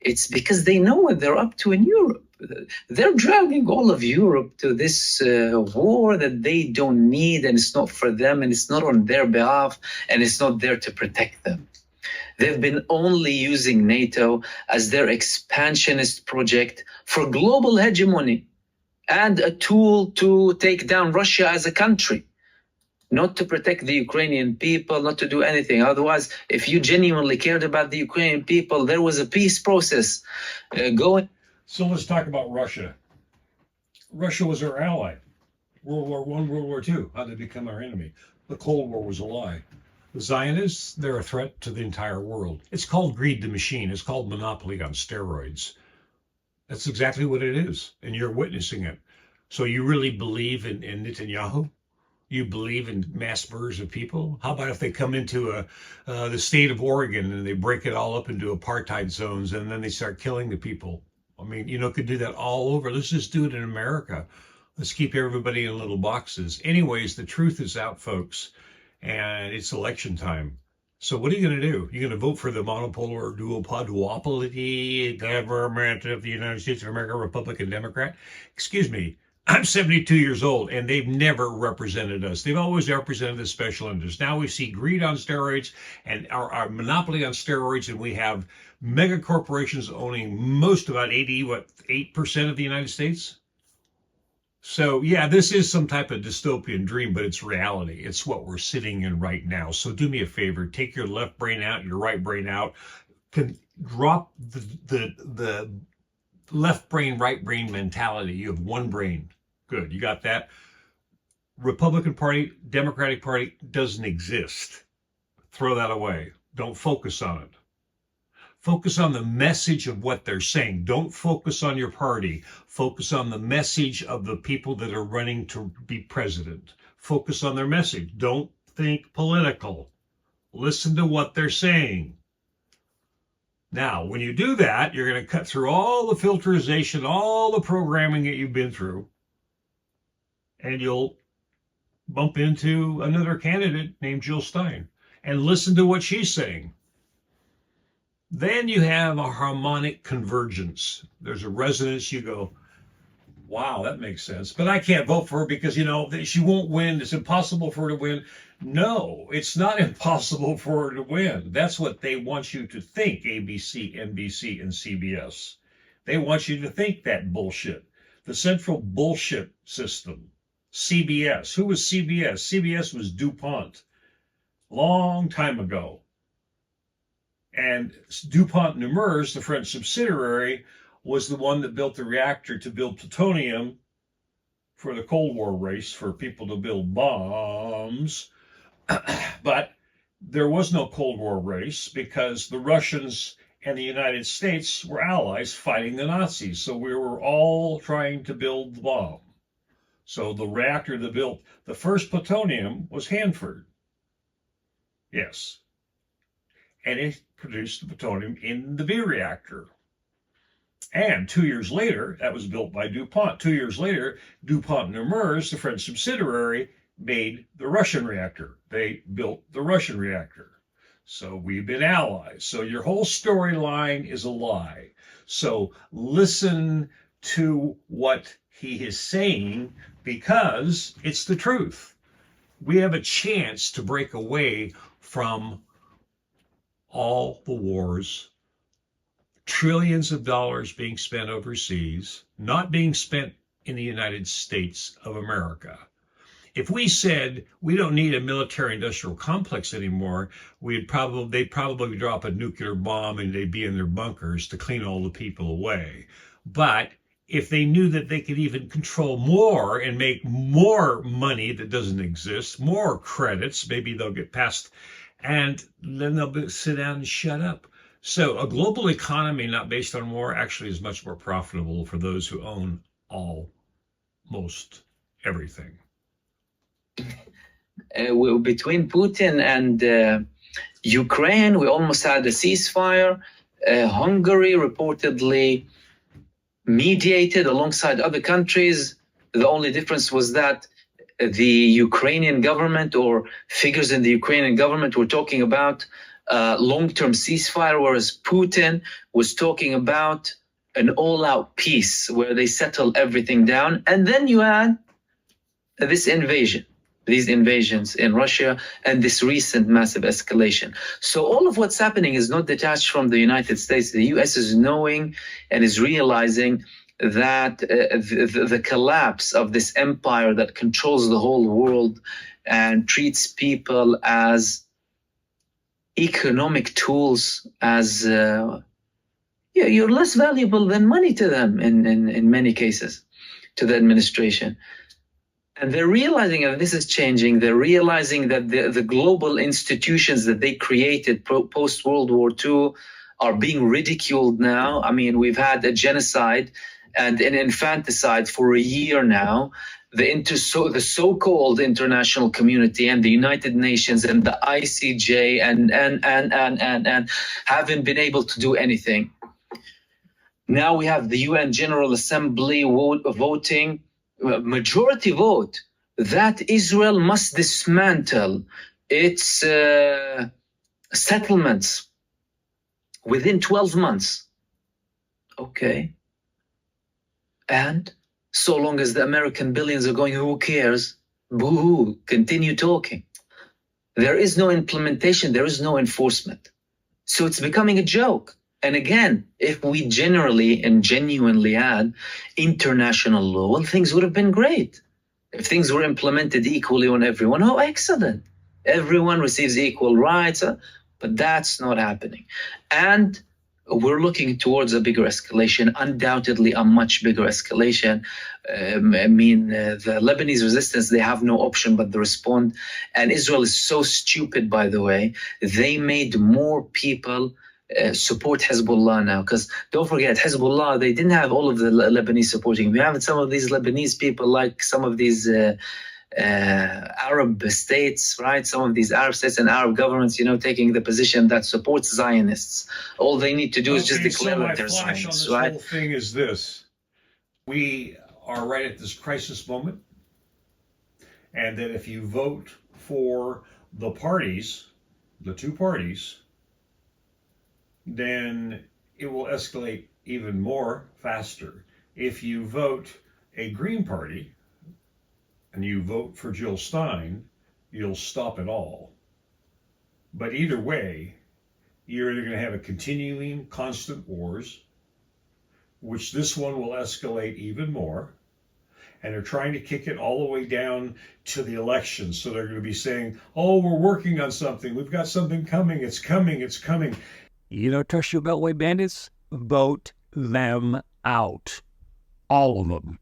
It's because they know what they're up to in Europe. They're dragging all of Europe to this war that they don't need, and it's not for them, and it's not on their behalf, and it's not there to protect them. They've been only using NATO as their expansionist project for global hegemony and a tool to take down Russia as a country, not to protect the Ukrainian people, not to do anything. Otherwise, if you genuinely cared about the Ukrainian people, there was a peace process going. So let's talk about Russia. Russia was our ally. World War I, World War II. How did they become our enemy? The Cold War was a lie. The Zionists, they're a threat to the entire world. It's called greed the machine. It's called monopoly on steroids. That's exactly what it is, and you're witnessing it. So you really believe in Netanyahu? You believe in mass murders of people? How about if they come into the state of Oregon and they break it all up into apartheid zones and then they start killing the people? I mean, could do that all over. Let's just do it in America. Let's keep everybody in little boxes. Anyways, the truth is out, folks, and it's election time. So what are you going to do? You're going to vote for the monopolar duopoly government of the United States of America, Republican, Democrat? Excuse me. I'm 72 years old, and they've never represented us. They've always represented the special interests. Now we see greed on steroids and our monopoly on steroids, and we have mega corporations owning about 8% of the United States. So, yeah, this is some type of dystopian dream, but it's reality. It's what we're sitting in right now. So do me a favor. Take your left brain out, your right brain out. Drop the left brain, right brain mentality. You have one brain. Good. You got that? Republican Party, Democratic Party doesn't exist. Throw that away. Don't focus on it. Focus on the message of what they're saying. Don't focus on your party. Focus on the message of the people that are running to be president. Focus on their message. Don't think political. Listen to what they're saying. Now, when you do that, you're going to cut through all the filterization, all the programming that you've been through, and you'll bump into another candidate named Jill Stein and listen to what she's saying. Then you have a harmonic convergence. There's a resonance. You go, wow, that makes sense. But I can't vote for her because, she won't win. It's impossible for her to win. No, it's not impossible for her to win. That's what they want you to think, ABC, NBC, and CBS. They want you to think that bullshit. The central bullshit system. CBS. Who was CBS? CBS was DuPont. Long time ago. And DuPont Nemours, the French subsidiary, was the one that built the reactor to build plutonium for the Cold War race, for people to build bombs. But there was no Cold War race because the Russians and the United States were allies fighting the Nazis. So we were all trying to build the bomb. So the reactor that built the first plutonium was Hanford. Yes. And it produced the plutonium in the B reactor. And 2 years later, that was built by DuPont. 2 years later, DuPont Nemours, the French subsidiary, made the Russian reactor. They built the Russian reactor. So we've been allies. So your whole storyline is a lie. So listen to what he is saying because it's the truth. We have a chance to break away from all the wars, trillions of dollars being spent overseas, not being spent in the United States of America. If we said we don't need a military-industrial complex anymore, they'd probably drop a nuclear bomb and they'd be in their bunkers to clean all the people away. But if they knew that they could even control more and make more money that doesn't exist, more credits, maybe they'll get past, and then they'll sit down and shut up. So a global economy not based on war actually is much more profitable for those who own almost everything. Between Putin and Ukraine, we almost had a ceasefire. Hungary reportedly mediated alongside other countries. The only difference was that the Ukrainian government or figures in the Ukrainian government were talking about long-term ceasefire, whereas Putin was talking about an all-out peace where they settle everything down. And then you add this invasion, these invasions in Russia, and this recent massive escalation. So all of what's happening is not detached from the United States. The US is knowing and is realizing that the collapse of this empire that controls the whole world and treats people as economic tools, as you're less valuable than money to them in many cases, to the administration. And they're realizing that this is changing. They're realizing that the global institutions that they created post-World War II are being ridiculed now. I mean, we've had a genocide and an infanticide for a year now. The so-called international community and the United Nations and the ICJ and haven't been able to do anything. Now we have the UN General Assembly voting, majority vote, that Israel must dismantle its settlements within 12 months. Okay. And so long as the American billions are going, who cares? Boo-hoo, continue talking. There is no implementation, there is no enforcement. So it's becoming a joke. And again, if we generally and genuinely had international law, well, things would have been great. If things were implemented equally on everyone, oh, excellent. Everyone receives equal rights, but that's not happening. And we're looking towards a bigger escalation, undoubtedly a much bigger escalation. The Lebanese resistance, they have no option but to respond. And Israel is so stupid, by the way, they made more people support Hezbollah now, because don't forget, Hezbollah, they didn't have all of the Lebanese supporting. We have some of these Lebanese people, like some of these Arab states, right? Some of these Arab states and Arab governments, taking the position that supports Zionists. All they need to do is just declare that they're Zionists, right? The whole thing is this. We are right at this crisis moment, and that if you vote for the parties, the two parties, then it will escalate even more faster. If you vote a Green Party and you vote for Jill Stein, you'll stop it all. But either way, you're either going to have a continuing constant wars, which this one will escalate even more, and they're trying to kick it all the way down to the elections. So they're going to be saying, oh, we're working on something. We've got something coming. It's coming. It's coming. You don't trust your Beltway bandits? Vote them out. All of them.